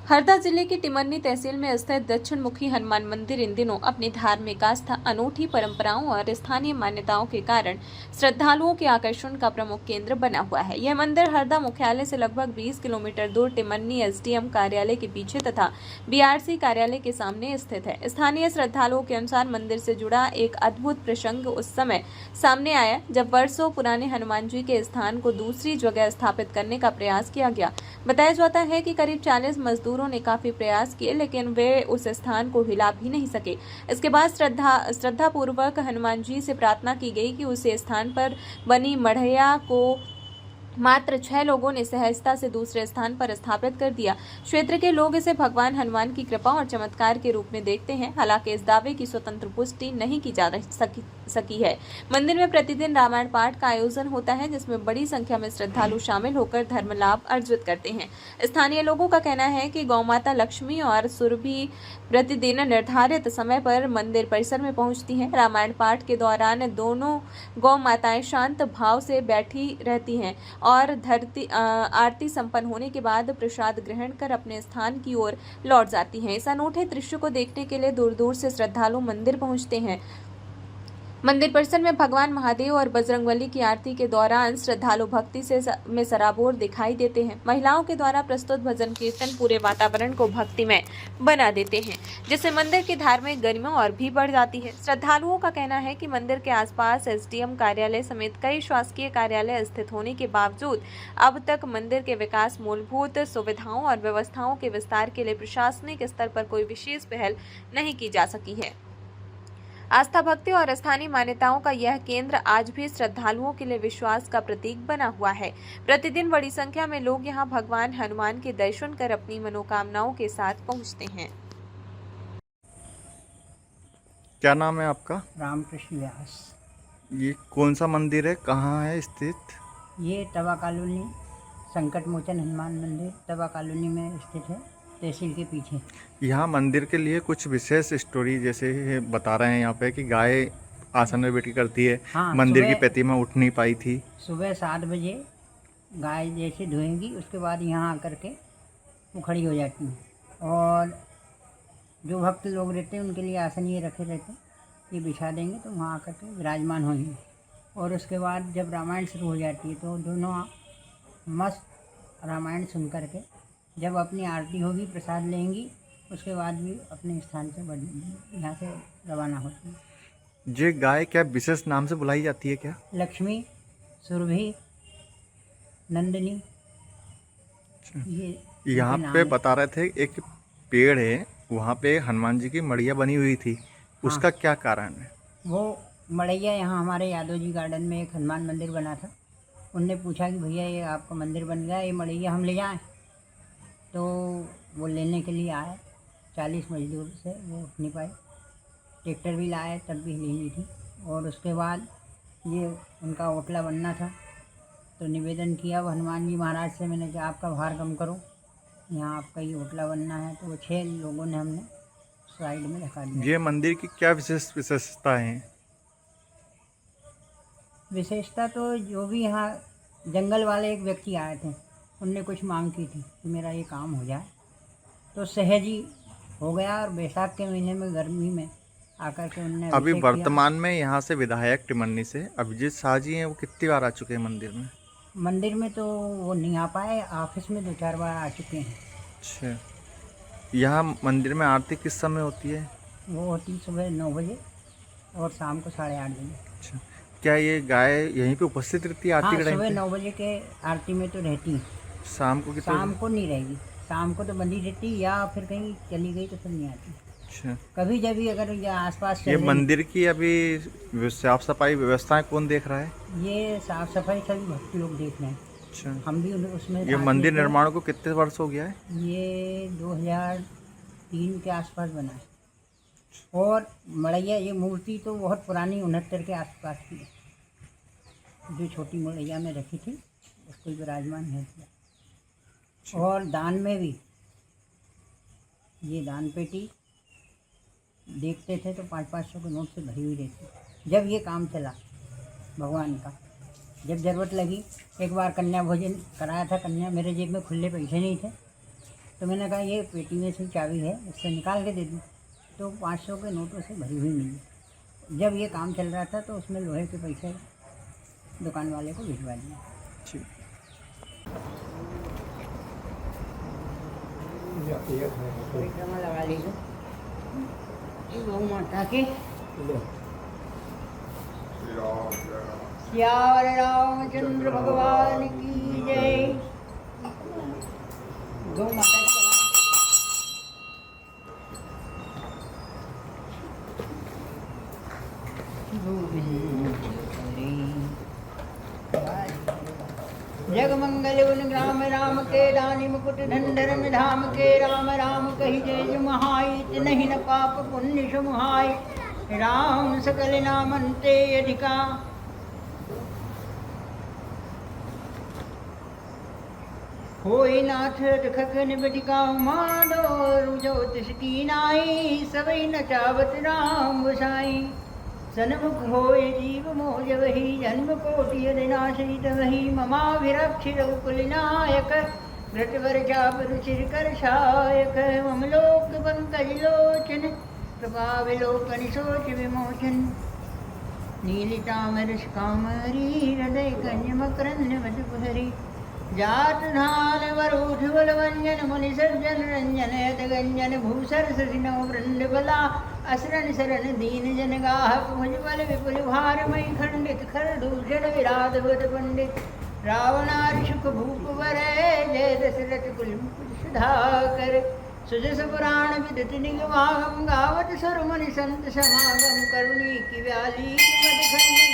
हरदा जिले की टिमरनी तहसील में स्थित दक्षिण मुखी हनुमान मंदिर इन दिनों अपनी धार्मिक आस्था, अनूठी परंपराओं और स्थानीय मान्यताओं के कारण श्रद्धालुओं के आकर्षण का प्रमुख केंद्र बना हुआ है। यह मंदिर हरदा मुख्यालय से लगभग 20 किलोमीटर दूर टिमरनी एसडीएम कार्यालय के पीछे तथा बीआरसी कार्यालय के सामने स्थित है। स्थानीय श्रद्धालुओं के अनुसार मंदिर से जुड़ा एक अद्भुत प्रसंग उस समय सामने आया जब वर्षों पुराने हनुमान जी के स्थान को दूसरी जगह स्थापित करने का प्रयास किया गया। बताया जाता है कि करीब 40 मजदूरों ने काफी प्रयास किए, लेकिन वे उस स्थान को हिला भी नहीं सके। इसके बाद श्रद्धा पूर्वक हनुमान जी से प्रार्थना की गई कि उस स्थान पर बनी मढ़ैया को मात्र 6 लोगों ने सहजता से दूसरे स्थान पर स्थापित कर दिया। क्षेत्र के लोग इसे भगवान हनुमान की कृपा और चमत्कार के रूप में देखते हैं। हालांकि इस दावे की स्वतंत्र पुष्टि नहीं की जा सकी है। मंदिर में प्रतिदिन रामायण पाठ का आयोजन होता है, जिसमें बड़ी संख्या में श्रद्धालु शामिल होकर धर्म लाभ अर्जित करते हैं। स्थानीय लोगों का कहना है कि गौ माता लक्ष्मी और सुरभि प्रतिदिन निर्धारित समय पर मंदिर परिसर में पहुंचती हैं। रामायण पाठ के दौरान दोनों गौ माताएं शांत भाव से बैठी रहती हैं और आरती संपन्न होने के बाद प्रसाद ग्रहण कर अपने स्थान की ओर लौट जाती हैं। इस अनूठे दृश्य को देखने के लिए दूर दूर से श्रद्धालु मंदिर पहुंचते हैं। मंदिर परिसर में भगवान महादेव और बजरंगबली की आरती के दौरान श्रद्धालु भक्ति में सराबोर दिखाई देते हैं। महिलाओं के द्वारा प्रस्तुत भजन कीर्तन पूरे वातावरण को भक्तिमय बना देते हैं, जिससे मंदिर की धार्मिक गरिमा और भी बढ़ जाती है। श्रद्धालुओं का कहना है कि मंदिर के आसपास एसडीएम कार्यालय समेत कई शासकीय कार्यालय स्थित होने के बावजूद अब तक मंदिर के विकास, मूलभूत सुविधाओं और व्यवस्थाओं के विस्तार के लिए प्रशासनिक स्तर पर कोई विशेष पहल नहीं की जा सकी है। आस्था, भक्ति और स्थानीय मान्यताओं का यह केंद्र आज भी श्रद्धालुओं के लिए विश्वास का प्रतीक बना हुआ है। प्रतिदिन बड़ी संख्या में लोग यहां भगवान हनुमान के दर्शन कर अपनी मनोकामनाओं के साथ पहुंचते हैं। क्या नाम है आपका? रामकृष्ण व्यास। ये कौन सा मंदिर है, कहाँ है स्थित? ये तवा कॉलोनी संकट मोचन हनुमान मंदिर तवा कॉलोनी में स्थित है, तहसील के पीछे। यहाँ मंदिर के लिए कुछ विशेष स्टोरी जैसे बता रहे हैं यहाँ पे कि गाय आसन में बैठ के करती है। हाँ, मंदिर की प्रतिमा उठ नहीं पाई थी। सुबह 7 बजे गाय जैसे धोएंगी, उसके बाद यहाँ आकर के वो खड़ी हो जाती हैं और जो भक्त लोग रहते हैं उनके लिए आसन ये रखे रहते हैं, ये बिछा देंगे तो वहाँ आकर के विराजमान होंगे। और उसके बाद जब रामायण शुरू हो जाती है तो दोनों मस्त रामायण सुन करके जब अपनी आरती होगी प्रसाद लेंगी, उसके बाद भी अपने स्थान से यहाँ से रवाना होती है। ये गाय क्या विशेष नाम से बुलाई जाती है क्या? लक्ष्मी, सुरभि, नंदिनी। ये यहाँ पे बता रहे थे एक पेड़ है, वहाँ पे हनुमान जी की मढ़िया बनी हुई थी। उसका क्या कारण है? वो मढ़ैया यहाँ हमारे यादव जी गार्डन में एक हनुमान मंदिर बना था। उनने पूछा कि भैया ये आपका मंदिर बन गया, ये मढ़ैया हम ले जाएं? तो वो लेने के लिए आए। 40 मजदूर से वो उठ नहीं पाए, ट्रैक्टर भी लाए तब भी हिली नहीं थी। और उसके बाद ये उनका ओटला बनना था तो निवेदन किया वो हनुमान जी महाराज से, मैंने कहा आपका भार कम करो, यहाँ आपका ये ओटला बनना है। तो वो 6 लोगों ने हमने साइड में रखा दिया। ये मंदिर की क्या विशेषता है? विशेषता तो जो भी यहाँ जंगल वाले एक व्यक्ति आए थे, उनने कुछ मांग की थी कि मेरा ये काम हो जाए, तो सहज ही हो गया। और बैसाख के महीने में गर्मी में आकर के उनने अभी वर्तमान में यहाँ से विधायक टिमरनी से अभिजीत शाह जी हैं, वो कितनी बार आ चुके हैं मंदिर में? मंदिर में तो वो नहीं आ पाए, ऑफिस में 2-4 बार आ चुके हैं। अच्छा, यहाँ मंदिर में आरती किस समय होती है? वो होती सुबह 9 बजे और शाम को 8:30 बजे। अच्छा, क्या ये गाय यहीं पे उपस्थित रहती है आरती के टाइम पे? सुबह 9 बजे के आरती में तो रहती है। शाम को शाम को नहीं रहेगी, शाम को तो बंदी रहती, या फिर कहीं चली गई तो फिर नहीं आती। अच्छा, कभी जब भी अगर ये आसपास ये मंदिर की अभी साफ सफाई व्यवस्थाएं कौन देख रहा है? ये साफ सफाई सभी भक्त लोग देख रहे हैं। अच्छा, हम भी उसमें ये मंदिर निर्माण को कितने वर्ष हो गया है? ये 2003 के आसपास बना है। और मढ़ैया ये मूर्ति तो बहुत पुरानी 69 के आसपास की है, जो छोटी मढ़ैया में रखी थी उसको विराजमान है किया। और दान में भी ये दान पेटी देखते थे तो 500-500 के नोट से भरी हुई रहती। जब ये काम चला भगवान का, जब ज़रूरत लगी, एक बार कन्या भोजन कराया था, कन्या मेरे जेब में खुले पैसे नहीं थे तो मैंने कहा ये पेटी में से चाबी है, इससे निकाल के दे दूँ। तो 500 के नोटों से भरी हुई मिली। जब ये काम चल रहा था तो उसमें लोहे के पैसे दुकान वाले को भिजवा दिए। ठीक। परिक्रमा लगा लीजिए गौ माता की। सियावर रामचंद्र भगवान की जय। गौ माता की जगमंगल उन ग्राम राम के दानी मुकुट धंधर धाम के राम राम कही जय महाई नहीं न पाप पुण्य समुहाय राम सकल नामन्ते अधिका। होई नाथ खगन बटिका मानो रुजोत की नाई सबई नचावत राम गोसाई। सन्मुख होए जीव मोज वही जन्म कोटि अविनाशी तवही ममाभिरक्ष रघुकुल नायक व्रतवर चाप रुचिर कर शायक ममलोक पंकज लोचन कृपा विलोकन सोच विमोचन। नीलितामर कामरी हृदय कंज मकरंद मधुपहरी जात धान वरूठ बलवंजन मुनि सज्जन रंजन यत गंजन भूसर ससिनो वृंद बला असरण शरण दीन जन गाहक भुजबल विपुल भार मई खंडित खर दूषण विराध बद पंडित रावणारि सुख भूप वरै जय दशरथ कुल मुकुट सुधाकर। सुजस पुराण विदत निगमागम गावत सुर मुनि संत समागम करुणी की व्याली मद खंडन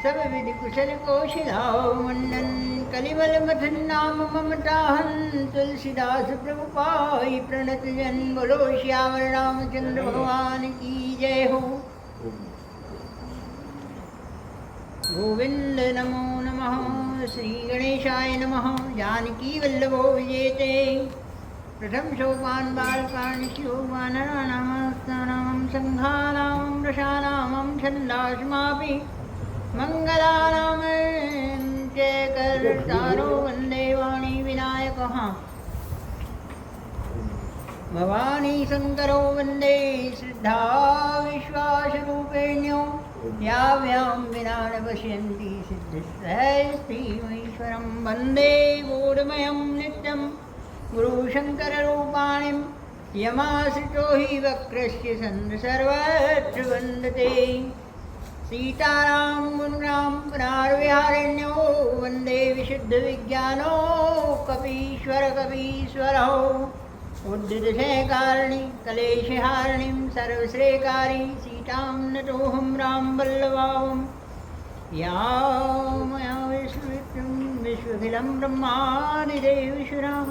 सब विधि कुशल कौशिलाओ मंडन। कलिबल मथन नाम ममताहन तुलसीदास प्रभु पाई प्रणत जन। बोलो श्याम रामचंद्र भगवान की जय हो। गोविंद नमो नमः। श्री गणेशाय नमः। जानकी वल्लभो विजेते। प्रथम सोपान बालकानि शिववानराणां संघानां रसानां छन्दास्मापि मंगलानां जय करतारो वंदे वाणी विनायकः। भवानी शंकरो वंदे श्रद्धा विश्वास रूपेण्यो याव्यां विना न पश्यन्ति सिद्धिश्रेष्ठीश्वरं वंदे बोधमयं नित्यं गुरुशंकररूपाणिं यमाश्रितो हि वक्रस्य सन् सर्वत्र वन्दते। सीताराम गुणराम पुनर्विहारिण्यो वंदे विशुद्ध विज्ञानो कपीश्वर कपीश्वरो उद्दितशयकारिणी कलेशहारिणीं सर्वश्रेयकारी सीतां नतोऽहं राम वल्लभां। या मया विश्वविक्रम विश्वखिलं ब्रह्मादिदेवेश्वरः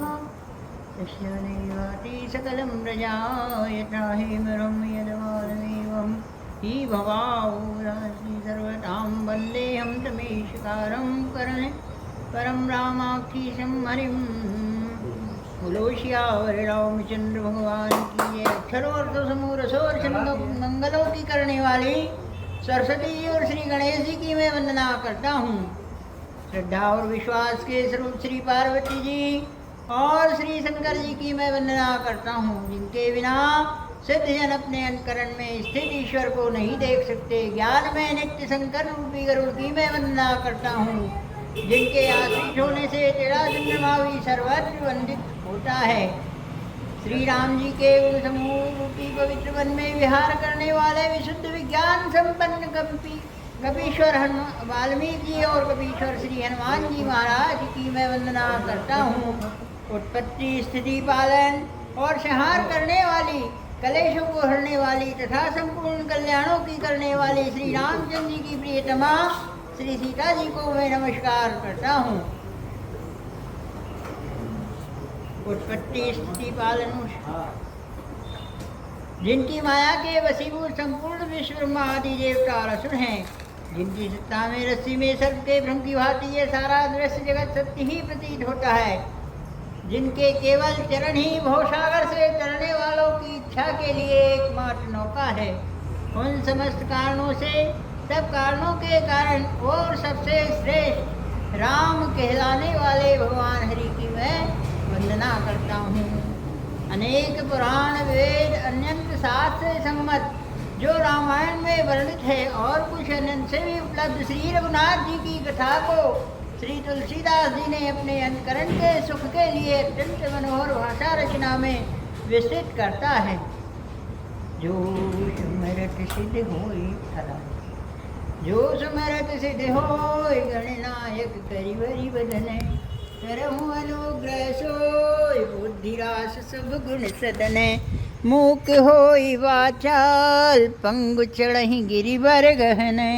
तस्य नैवाति सकलं प्रजा यथा हेमरं यद्वादमेवम् ही भवाऊरासी सर्वतां वन्देऽहं तमेशकारं करणे परं रामाखीशं हरिं। बोलो श्यावर रामचंद्र भगवान की जय। अक्षरों अर्थों समूह रसों और छंदों मंगलों की करने वाली सरस्वती जी और श्री गणेश जी की मैं वंदना करता हूँ। श्रद्धा और विश्वास के स्वरूप श्री पार्वती जी और श्री शंकर जी की मैं वंदना करता हूँ, जिनके बिना सिद्ध जन अपने अंतकरण में स्थित ईश्वर को नहीं देख सकते। ज्ञान में नित्य शंकर रूपी गरुड़ की मैं वंदना करता हूँ, जिनके आश्रित होने से तेरा चंद्रमा भी सर्वत्र वंदित होता है। श्री राम जी के गुण समूह रूपी पवित्र वन में विहार करने वाले विशुद्ध विज्ञान संपन्न कपीश्वर वाल्मीकि जी और कपीश्वर श्री हनुमान जी महाराज की मैं वंदना करता हूँ। उत्पत्ति स्थिति पालन और संहार करने वाली कलेशों को हरने वाली तथा संपूर्ण कल्याणों की करने वाली श्री रामचंद्र जी की प्रियतमा श्री सीता जी को मैं नमस्कार करता हूँ। उत्पत्ति स्थिति पालन जिनकी माया के वसीभूत संपूर्ण विश्व ब्रह्मा आदि देवता और असुर हैं, जिनकी सत्ता में रस्सी में सर्प के भ्रम की भांति ये सारा दृश्य जगत सत्य ही प्रतीत होता है, जिनके केवल चरण ही भवसागर से चलने वालों की इच्छा के लिए एकमात्र नौका है। उन समस्त कारणों से सब कारणों के कारण और सबसे श्रेष्ठ राम कहलाने वाले भगवान हरि की मैं वंदना करता हूँ। अनेक पुराण वेद अनंत शास्त्र संगमत जो रामायण में वर्णित है और कुछ अनंत से भी उपलब्ध श्री रघुनाथ जी की कथा को श्री तुलसीदास जी ने अपने अंतकरण के सुख के लिए अत्यंत मनोहर भाषा रचना में विस्तृत करता है। जो सुमिरत सिद्ध होई फला, जो सुमिरत सिद्ध होई गणनायक करिवरी बदने, करहु अनुग्रह सोई बुद्धिरास सब गुण सदने, मूक होई वाचाल पंगु चढ़हि गिरिवर गहने।